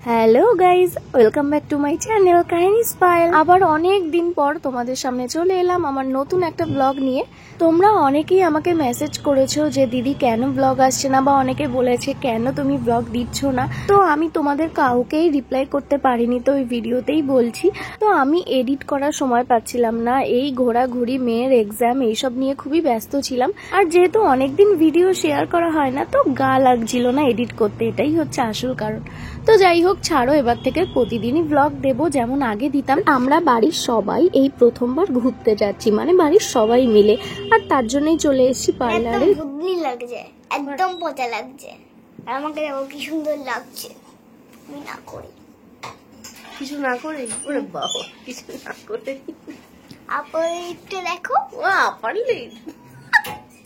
Hello guys, welcome back to my channel কাহিনী স্পাইল। আবার অনেক দিন পর তোমাদের সামনে চলে এলাম আমার নতুন একটা ব্লগ নিয়ে। তোমরা অনেকেই আমাকে মেসেজ করেছো যে দিদি কেন ব্লগ আসছে না, বা অনেকে বলেছে কেন তুমি ব্লগ দিচ্ছ না। তো আমি তোমাদের কাউকেই রিপ্লাই করতে পারিনি, তো ওই ভিডিওতেই বলছি। তো আমি এডিট করার সময় পাচ্ছিলাম না, এই ঘোরাঘুরি, মেয়ের এক্সাম, এইসব নিয়ে খুবই ব্যস্ত ছিলাম। আর যেহেতু অনেকদিন ভিডিও শেয়ার করা হয় না, তো গা লাগছিল না এডিট করতে, এটাই হচ্ছে আসল কারণ। তো যাই হোক, ছাড়ো, এবার থেকে প্রতিদিনই ব্লগ দেব যেমন আগে দিতাম। আমরা বাড়ির সবাই এই প্রথমবার ঘুরতে যাচ্ছি, মানে বাড়ির সবাই মিলে, আর তার জন্যই চলে এসেছি পার্লারে। বুদ্ধি লাগছে, একদম পচা লাগছে। আমাকে দেখো কি সুন্দর লাগছে। আমি না করি, কিছু না করে, ওরে বাবা, কিছু না করে আপার লিপটা দেখো। ও আপার লিপ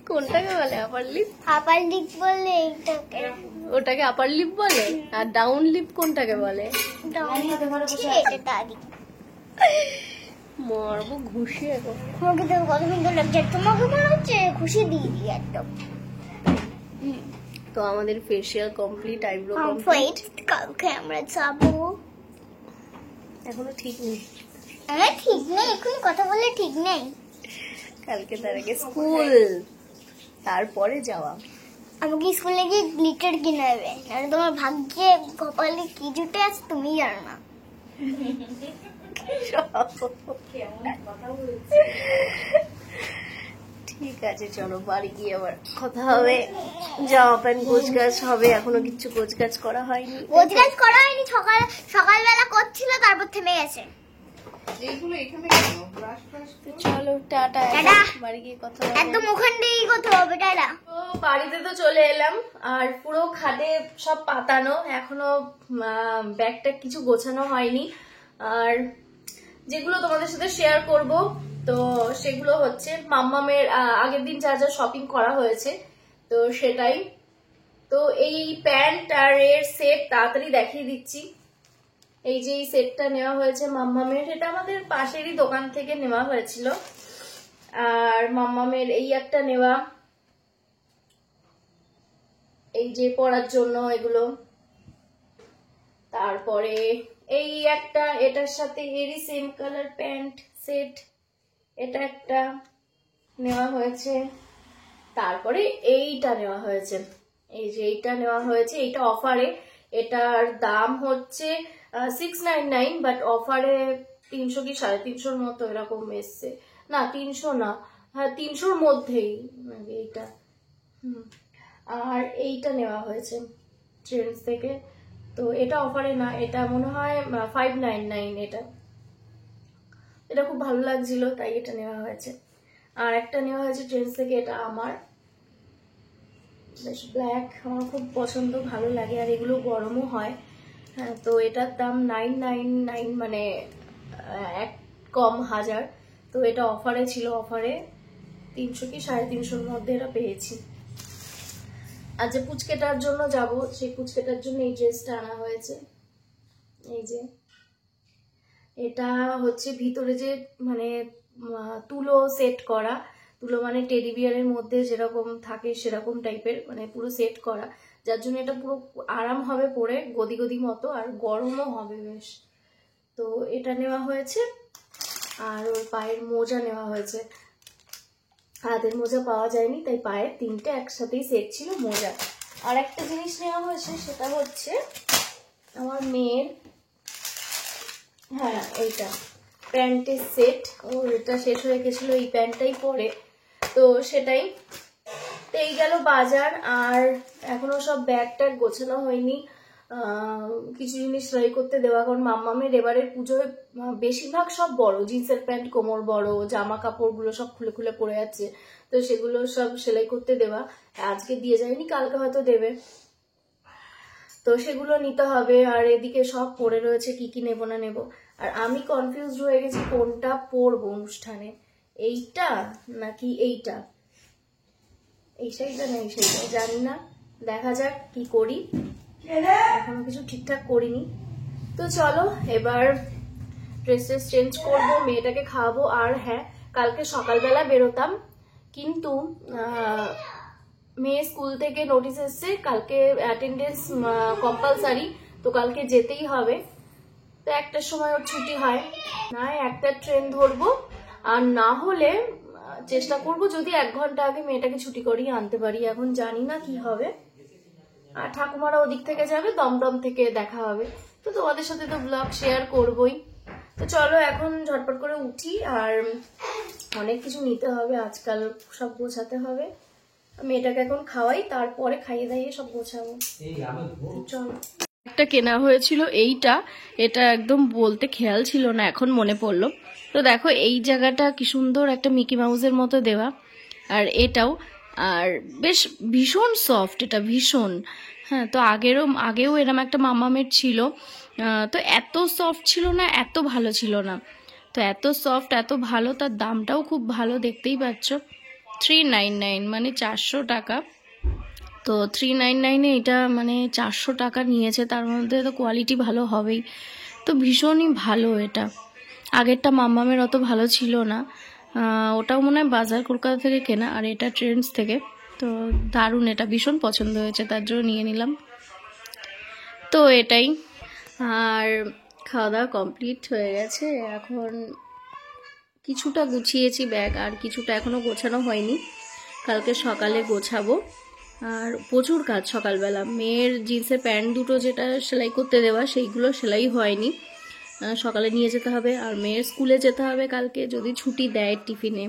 কোনটাকে বলে? আপার লিপ? আপার লিপ বলে এইটাকে, ওটাকে আপার লিপ বলে। আর ডাউন লিপ কোনটাকে বলে? এটা দাঁড়ি মারবো ঘুষি এখন। তোমাকে দেখো কত সুন্দর লাগছে, তোমাকে মনে হচ্ছে খুশি দিয়ে দিই একদম। তো আমাদের facial complete, eyebrow complete. Wait, কালকে আমরা যাবো। এখনো ঠিক নেই, আমার ঠিক নেই, এখন কথা বলে ঠিক নেই। কালকে তার আগে স্কুল, তারপরে যাওয়া। আমাকে স্কুলে গিয়ে গ্লিটার কিনে দেবে, নাহলে তোমার ভাগ্যে কপালে কি জুটে আছে তুমি জানো না। ঠিক আছে, চলো বাড়ি গিয়ে আবার কথা হবে। জামা প্যান্ট গোছগাছ হবে, এখনো কিছু গোছগাছ করা হয়নি। গোছগাছ করা হয়নি, সকালবেলা করছিল, তারপর থেমে গেছে। চলো টাটা, টাটা। বাড়ি গিয়ে কথা হবে। একদম ওখান থেকেই করতে হবে, টাটা। তো বাড়িতে তো চলে এলাম, আর পুরো খাটে সব পাতানো, এখনো ব্যাগটা কিছু গোছানো হয়নি। আর যেগুলো তোমাদের সাথে শেয়ার করব, তো সেগুলো হচ্ছে মাম্মামের আগের দিন যা যা শপিং করা হয়েছে, তো সেটাই। তো এই প্যান্ট আর এর সেট তাড়াতাড়ি দেখিয়ে দিচ্ছি। এই যে এই সেটটা নেওয়া হয়েছে মাম্মামের, এটা আমাদের পাশেরই দোকান থেকে নেওয়া হয়েছিল। আর মাম্মামের এই একটা নেওয়া, এই যে পরার জন্য এগুলো। তারপরে এই একটা, এটার সাথে এরই সেম কালার প্যান্ট সেট, এটা একটা নেওয়া হয়েছে। তারপরে এইটা নেওয়া হয়েছে, এই যে এইটা নেওয়া হয়েছে, এইটা অফারে। এটার দাম হচ্ছে 699, বাট অফারে 300 কি 350 মতো এরকম এসছে। না 300 না, হ্যাঁ 300 মধ্যেই এইটা। আর এইটা নেওয়া হয়েছে ট্রেন্ডস থেকে, তো এটা অফারে না, এটা মনে হয় 599। এটা খুব ভালো লাগছিল, তাই এটা নেওয়া হয়েছে। আর একটা নেওয়া হয়েছে ট্রেন্ডস থেকে, এটা আমার বেশ ব্ল্যাক, আমার খুব পছন্দ, ভালো লাগে, আর এগুলো গরমও হয়। হ্যাঁ, তো এটার দাম 999, মানে এক কম 1000। তো এটা অফারে ছিল, অফারে 300 কি 350 মধ্যে এটা পেয়েছি। আর যে পুচকেটার জন্য যাব, সেই পুচকেটার জন্য এই ড্রেসটা আনা হয়েছে। এই যে এটা হচ্ছে ভিতরে যে মানে তুলো সেট করা, তুলো মানে টেডি বিয়ারের মধ্যে যেরকম থাকে সেরকম টাইপের, মানে পুরো সেট করা, যার জন্য এটা পুরো আরাম হবে পরে, গদি গদি মতো, আর গরমও হবে বেশ। তো এটা নেওয়া হয়েছে। আর ওর পায়ের মোজা নেওয়া হয়েছে, হাতের মোজা পাওয়া যায়নি, তাই পায়ের 3টে একসাথেই সেট ছিল মোজা। আর একটা জিনিস নেওয়া হয়েছে, সেটা হচ্ছে আমার মেয়ের, হ্যাঁ এইটা প্যান্টের সেট। ও এটা শেষ হয়ে গেছিল, এই প্যান্টটাই পরে, তো সেটাই। তো এই গেল বাজার। আর এখনো সব ব্যাগ ট্যাগ গোছানো হয়নি, কিছু জিনিস সেলাই করতে দেওয়া, কারণ মাম্মামের এবারের পুজোয় বেশিরভাগ সব বড় জিন্সের প্যান্ট, কোমর বড়, জামা কাপড়গুলো সব খুলে খুলে পড়ে যাচ্ছে, তো সেগুলো সব সেলাই করতে দেওয়া। আজকে দিয়ে যায়নি, কালকে হয়তো দেবে, তো সেগুলো নিতে হবে। আর এদিকে সব পড়ে রয়েছে, কি কি নেবো না নেবো। আর আমি কনফিউজড হয়ে গেছি কোনটা পরবো অনুষ্ঠানে, এইটা নাকি এইটা, এই শাড়িটা না এই শাড়িটা, জানি না, দেখা যাক কি করি, এখনো কিছু ঠিকঠাক করিনি। তো চলো এবার ড্রেস চেঞ্জ করবো, মেয়েটাকে খাওয়াবো। আর হ্যাঁ, কালকে সকালবেলা বেরোতাম, কিন্তু মেয়ে স্কুল থেকে নোটিশ এসছে কালকে অ্যাটেন্ডেন্স কম্পালসারি, তো তো কালকে যেতেই হবে। তো 1টার সময় ওর ছুটি হয়, না 1টার ট্রেন ধরবো, আর না হলে চেষ্টা করব যদি 1 ঘন্টা আগে মেয়েটাকে ছুটি করিয়ে আনতে পারি। এখন জানি না কি হবে। আর ঠাকুমারা ওদিক থেকে যাবে, দমদম থেকে দেখা হবে। তো তোমাদের সাথে তো ব্লগ শেয়ার করবই। তো চলো এখন ঝটপট করে উঠি, আর অনেক কিছু নিতে হবে আজকাল, সব গোছাতে হবে। মেয়েটাকে এখন খাওয়াই, তারপরে খাইয়ে দাইয়ে সব গোছাবো। চলো, একটা কেনা হয়েছিল এটা একদম বলতে খেয়াল ছিল না, এখন মনে পড়লো। তো দেখো এই জায়গাটা কি সুন্দর একটা মিকি মাউসের মতো দেওয়া, আর এটাও, আর বেশ ভীষণ সফট, এটা ভীষণ। হ্যাঁ, তো আগেও এরম একটা মামামের ছিল, তো এত সফট ছিল না, এত ভালো ছিল না। তো এত সফট, এত ভালো, তার দামটাও খুব ভালো, দেখতেই পাচ্ছ 399, মানে 400 টাকা। তো 399-এ এটা মানে 400 টাকা নিয়েছে, তার মধ্যে তো কোয়ালিটি ভালো হবেই। তো ভীষণই ভালো এটা। আগেরটা মাম্মামের অত ভালো ছিল না, ওটাও মনে হয় বাজার কলকাতা থেকে কেনা, আর এটা ট্রেন্ডস থেকে। তো দারুণ, এটা ভীষণ পছন্দ হয়েছে, তার জন্য নিয়ে নিলাম। তো এটাই, আর খাওয়া দাওয়া কমপ্লিট হয়ে গেছে। এখন কিছুটা গুছিয়েছি ব্যাগ, আর কিছুটা এখনও গোছানো হয়নি, কালকে সকালে গোছাবো। আর প্রচুর কাজ সকালবেলা, মেয়ের জিন্সের প্যান্ট দুটো যেটা সেলাই করতে দেওয়া, সেইগুলো সেলাই হয়নি, সকালে নিয়ে যেতে হবে। আর মেয়ের স্কুলে যেতে হবে কালকে, যদি ছুটি দেয় টিফিনে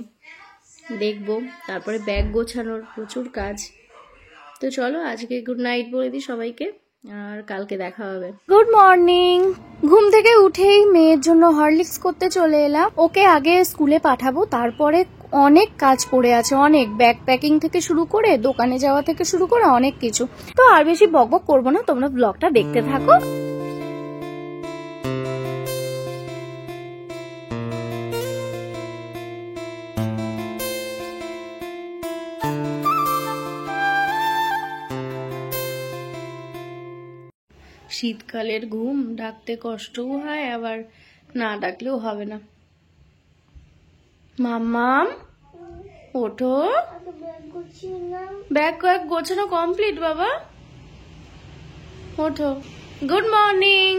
দেখবো। তারপরে ব্যাগ গোছানোর প্রচুর কাজ। তো চলো আজকে গুড নাইট বলে দিই সবাইকে, আর কালকে দেখা হবে। Good morning. ঘুম থেকে উঠেই মেয়ের জন্য হরলিক্স করতে চলে এলাম। ওকে আগে স্কুলে পাঠাবো, তারপরে অনেক কাজ পড়ে আছে, অনেক ব্যাগ প্যাকিং থেকে শুরু করে দোকানে যাওয়া থেকে শুরু করে অনেক কিছু। তো আর বেশি বকবক করবো না, তোমরা ব্লগটা দেখতে থাকো। শীতকালের ঘুম ডাকতে কষ্টও হয়, আবার না ডাকলেও হবে না। মাম্মাম ওঠো, ব্যাগ কয়েক গোছানো কমপ্লিট বাবা, ওঠো। Good morning.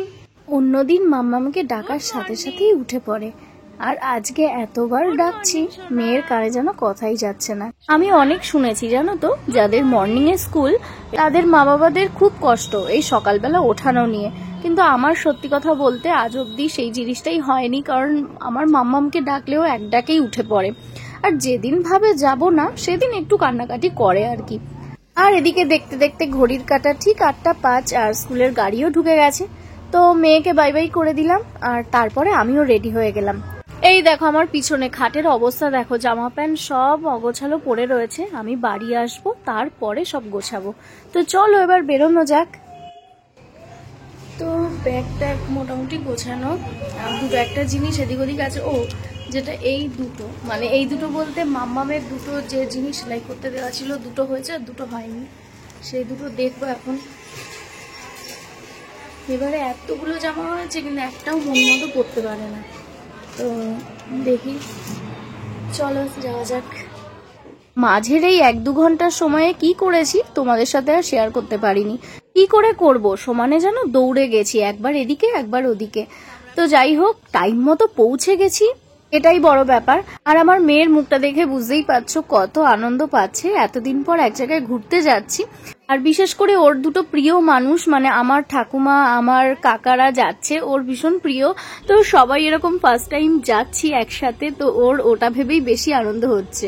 অন্যদিন মাম্মামকে ডাকার সাথে সাথেই উঠে পড়ে, আর আজকে এতবার ডাকছি মেয়ের কানে যেন কথাই যাচ্ছে না। আমি অনেক শুনেছি জানো তো, যাদের মর্নিং এ স্কুল তাদের মা বাবাদের খুব কষ্ট এই সকালবেলা ওঠানো নিয়ে, কিন্তু আমার সত্যি কথা বলতে আজ অব্দি সেই জিনিসটাই হয়নি, কারণ আমার মাম্মামকে ডাকলেও এক ডাকেই উঠে পড়ে। আর যেদিন ভাবে যাব না সেদিন একটু কান্নাকাটি করে আর কি। আর এদিকে দেখতে দেখতে ঘড়ির কাঁটা ঠিক 8:05, আর স্কুলের গাড়িও ঢুকে গেছে। তো মেয়েকে বাই বাই করে দিলাম, আর তারপরে আমিও রেডি হয়ে গেলাম। এই দেখো আমার পিছনে খাটের অবস্থা দেখো, জামা প্যান্ট সব অগোছালো পড়ে রয়েছে। আমি বাড়ি আসবো, তারপরে সব গোছাবো। তো চলো এবার বেরোনো যাক। তো ব্যাগ ট্যাগ মোটামুটি গোছানো, দুটো একটা জিনিস এদিক ওদিক আছে। ও যেটা এই দুটো, মানে এই দুটো বলতে মাম্মামের দুটো যে জিনিস সেলাই করতে দেওয়া ছিল, দুটো হয়েছে আর দুটো হয়নি, সেই দুটো দেখবো এখন। এবারে এতগুলো জামা হয়েছে, কিন্তু একটাও মন মতো পরতে পারে না। তো দেখি, চলো যাওয়া যাক। মাঝের এই 1-2 ঘন্টার সময়ে কি করেছি তোমাদের সাথে আর শেয়ার করতে পারিনি। কি করে করব, সমানে যেন দৌড়ে গেছি, একবার এদিকে একবার ওদিকে। তো যাই হোক, টাইম মতো পৌঁছে গেছি, এটাই বড় ব্যাপার। আর আমার মেয়ের মুখটা দেখে বুঝতেই পারছো কত আনন্দ পাচ্ছে, এতদিন পর এক জায়গায় ঘুরতে যাচ্ছি। আর বিশেষ করে ওর দুটো প্রিয় মানুষ, মানে আমার ঠাকুমা আমার কাকারা যাচ্ছে, ওর ভীষণ প্রিয়। তো সবাই এরকম ফার্স্ট টাইম যাচ্ছি একসাথে, তো ওর ওটা ভেবেই বেশি আনন্দ হচ্ছে।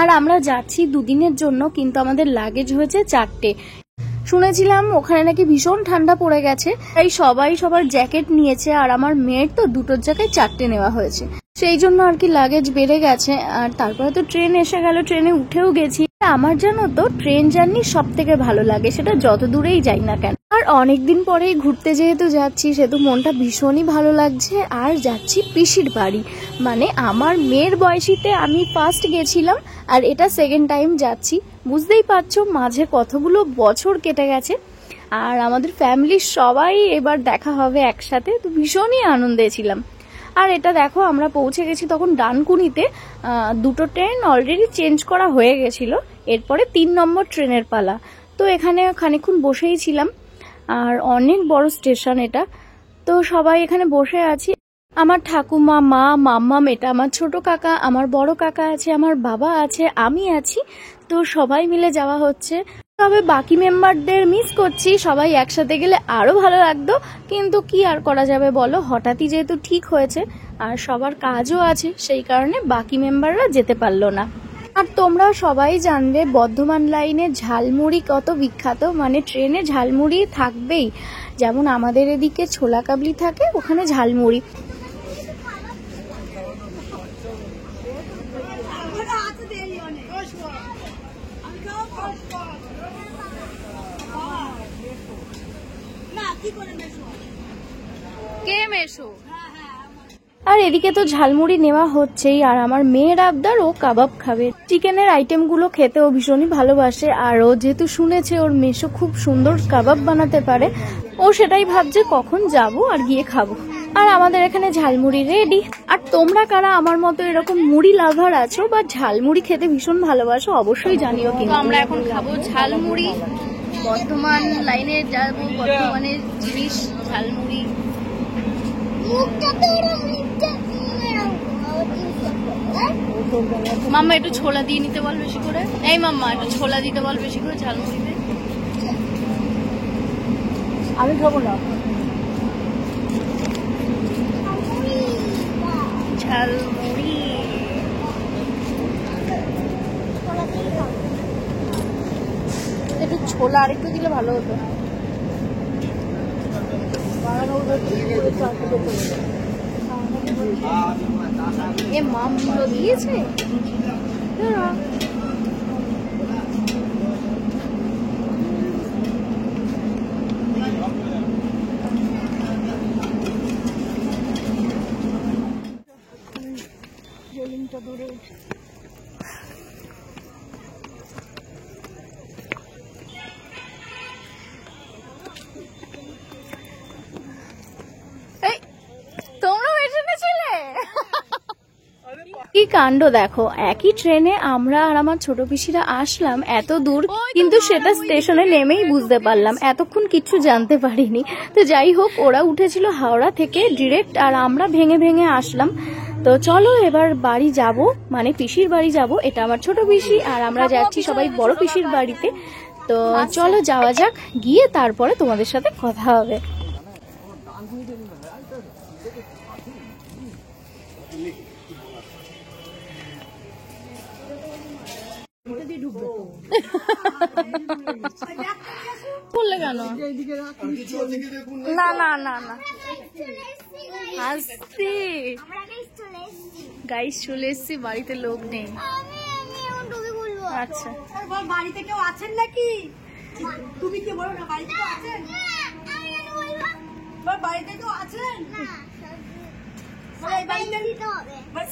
আর আমরা যাচ্ছি 2 দিনের জন্য, কিন্তু আমাদের লাগেজ হয়েছে 4টে। শুনেছিলাম ওখানে নাকি ভীষণ ঠান্ডা পড়ে গেছে, তাই সবাই সবার জ্যাকেট নিয়েছে, আর আমার মেয়ের তো দুটোর জায়গায় 4টে নেওয়া হয়েছে, সেই জন্য আর কি লাগেজ বেড়ে গেছে। আর তারপরে তো ট্রেন এসে গেল, ট্রেনে উঠেও গেছি। আমার জানো তো ট্রেন জার্নি সব থেকে ভালো লাগে, সেটা যত দূরেই যাই না কেন। আর অনেকদিন পরেই ঘুরতে যেহেতু যাচ্ছি, সেহেতু মনটা ভীষণই ভালো লাগছে। আর যাচ্ছি পিসির বাড়ি, মানে আমার মেয়ের বয়সীতে আমি ফার্স্ট গেছিলাম, আর এটা সেকেন্ড টাইম যাচ্ছি। বুঝতেই পারছো মাঝে কতগুলো বছর কেটে গেছে, আর আমাদের ফ্যামিলির সবাই এবার দেখা হবে একসাথে। তো ভীষণই আনন্দে ছিলাম। আর এটা দেখো আমরা পৌঁছে গেছি তখন ডানকুনিতে। 2টো ট্রেন অলরেডি চেঞ্জ করা হয়ে গেছিল, এরপরে 3 নম্বর ট্রেনের পালা। তো এখানে খানিকক্ষণ বসেই ছিলাম, আর অনেক বড় স্টেশন এটা। তো সবাই এখানে বসে আছি, আমার ঠাকুমা, মা, মাম্মাম, এটা আমার ছোট কাকা, আমার বড় কাকা আছে, আমার বাবা আছে, আমি আছি। তো সবাই মিলে যাওয়া হচ্ছে। তবে বাকি মেম্বারদের মিস করছি, সবাই একসাথে গেলে আরো ভালো লাগতো, কিন্তু কি আর করা যাবে বলো, হঠাৎই যেহেতু ঠিক হয়েছে আর সবার কাজও আছে, সেই কারণে বাকি মেম্বাররা যেতে পারলো না। আর তোমরা সবাই জানবে বর্ধমান লাইনে ঝালমুড়ি কত বিখ্যাত, মানে ট্রেনে ঝালমুড়ি থাকবেই, যেমন আমাদের এদিকে ছোলা কাবলি থাকে, ওখানে ঝালমুড়ি। আর এদিকে তো ঝালমুড়ি নেওয়া হচ্ছেই, আর আমার মেয়ের আবদার, ও কাবাব খাবে। চিকেনের আইটেমগুলো খেতে ও ভীষণই ভালোবাসে, আর ও যেহেতু শুনেছে ওর মেসো খুব সুন্দর কাবাব বানাতে পারে, ও সেটাই ভাবছে কখন যাব আর গিয়ে খাবো। আর আমাদের এখানে ঝালমুড়ি রেডি। আর তোমরা কারা আমার মতো এরকম মুড়ি লাভার আছো বা ঝালমুড়ি খেতে ভীষণ ভালোবাসো, অবশ্যই জানিও। কিন্তু আমরা এখন খাবো ঝালমুড়ি, বর্ধমান লাইনে যাবো, বর্ধমানের জিনিস ঝালমুড়ি। মাম্মা একটু ছোলা দিয়ে নিতে বল বেশি করে, এই মাম্মা একটু ছোলা দিতে বল বেশি করে ঝালমুড়িতে। আমি খাবো না ঝালমুড়ি। একটু ছোলা আর একটু দিলে ভালো হতো। এ মামগুলো দিয়েছে। কি কাণ্ড দেখো, একই ট্রেনে আমরা আর আমার ছোট পিসিরা আসলাম এত দূর, কিন্তু সেটা স্টেশনে নেমেই বুঝতে পারলাম, এতক্ষণ কিচ্ছু জানতে পারিনি। তো যাই হোক, ওরা উঠেছিল হাওড়া থেকে ডিরেক্ট, আর আমরা ভেঙে ভেঙে আসলাম। তো চলো এবার বাড়ি যাব, মানে পিসির বাড়ি যাব। এটা আমার ছোট পিসি, আর আমরা যাচ্ছি সবাই বড় পিসির বাড়িতে। তো চলো যাওয়া যাক, গিয়ে তারপরে তোমাদের সাথে কথা হবে। বললে কেন? না না না না, আসছি গাইস, চলে এসছি, বাড়িতে লোক নেই। আচ্ছা, বাড়িতে কেউ আছেন নাকি? তুমি কি বলো না বাড়িতে কেউ আছেন? বাড়িতে কেউ আছেন?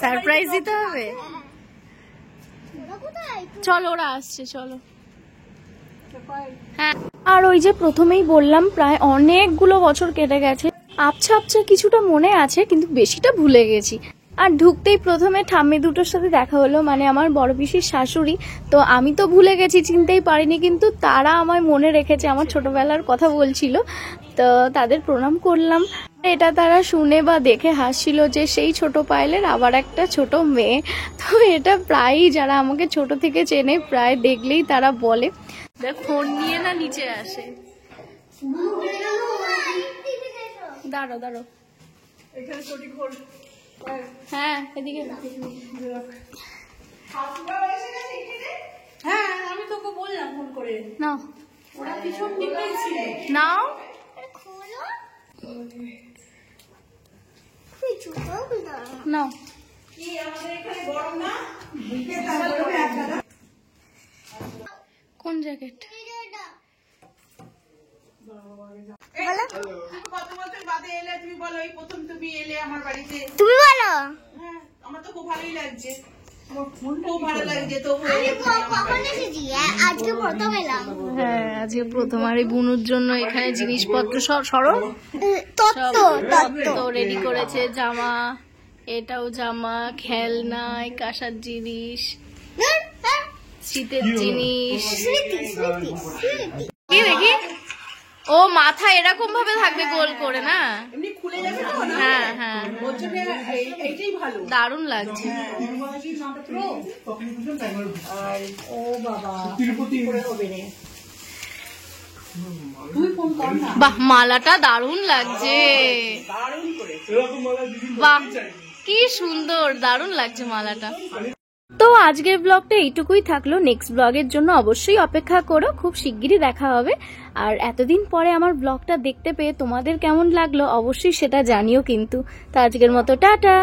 সারপ্রাইজ দিতে হবে। চলো, ওরা আসছে, চলো। হ্যাঁ, আর ওই যে প্রথমেই বললাম, প্রায় অনেকগুলো বছর কেটে গেছে। আবছা আবছা কিছুটা মনে আছে, কিন্তু বেশিটা ভুলে গেছি। আর ঢুকতেই প্রথমে ঠাম্মি দুটোর সাথে দেখা হলো, মানে আমার বড় পিসির শাশুড়ি। তো আমি তো ভুলে গেছি, চিনতেই পারিনি, কিন্তু তারা আমায় মনে রেখেছে, আমার ছোটবেলার কথা বলছিল। তো তাদের প্রণাম করলাম। এটা তারা শুনে বা দেখে হাসছিল যে সেই ছোট পায়েলের আবার একটা ছোট মেয়ে। তো এটা প্রায়ই যারা আমাকে ছোট থেকে চেনে, প্রায় দেখলেই তারা বলে। দেখ, ফোন নিয়ে না নিচে আসে। দাঁড়ো দাঁড়ো, হ্যাঁ এদিকে। হ্যাঁ, আমি তোকে বললাম ফোন করে। নাও, ওরা ভীষণ ডিপেন্ড ছিল। নাও। নাও। কি আমাদের এখানে গরম না? কোন জ্যাকেট? কত বছর বাদে এলে তুমি বলো, এই প্রথম তুমি এলে আমার বাড়িতে। তুমি বলো। হ্যাঁ, আমার তো খুব ভালোই লাগছে, খুব ভালো লাগছে। তো কখন এসেছি? আজকে প্রথম এলাম। হ্যাঁ, আজকে প্রথম। আর এই বুনুর জন্য এখানে জিনিসপত্র সব সরব রেডি করেছে। জামা, এটাও জামা, খেলনা, কাঁসার জিনিস, শীতের জিনিস। কি দেখি? ও মাথা এরকম ভাবে থাকবে গোল করে না? এমনি খুলে যাবে তো না? হ্যাঁ হ্যাঁ, ওর জন্য এইটাই ভালো। দারুণ লাগছে। আর ও বাবা কি করে হবে রে? তুই ফোন কর না। বাহ, মালাটা দারুণ লাগছে। দারুণ করে। বাহ, কি সুন্দর, দারুণ লাগছে মালাটা। তো আজকের ব্লগটা এইটুকুই থাকলো। নেক্সট ব্লগের জন্য অবশ্যই অপেক্ষা করো, খুব শিগগিরই দেখা হবে। আর এতদিন পরে আমার ব্লগটা দেখতে পেয়ে তোমাদের কেমন লাগলো অবশ্যই সেটা জানিও কিন্তু। তো আজকের মতো টাটা।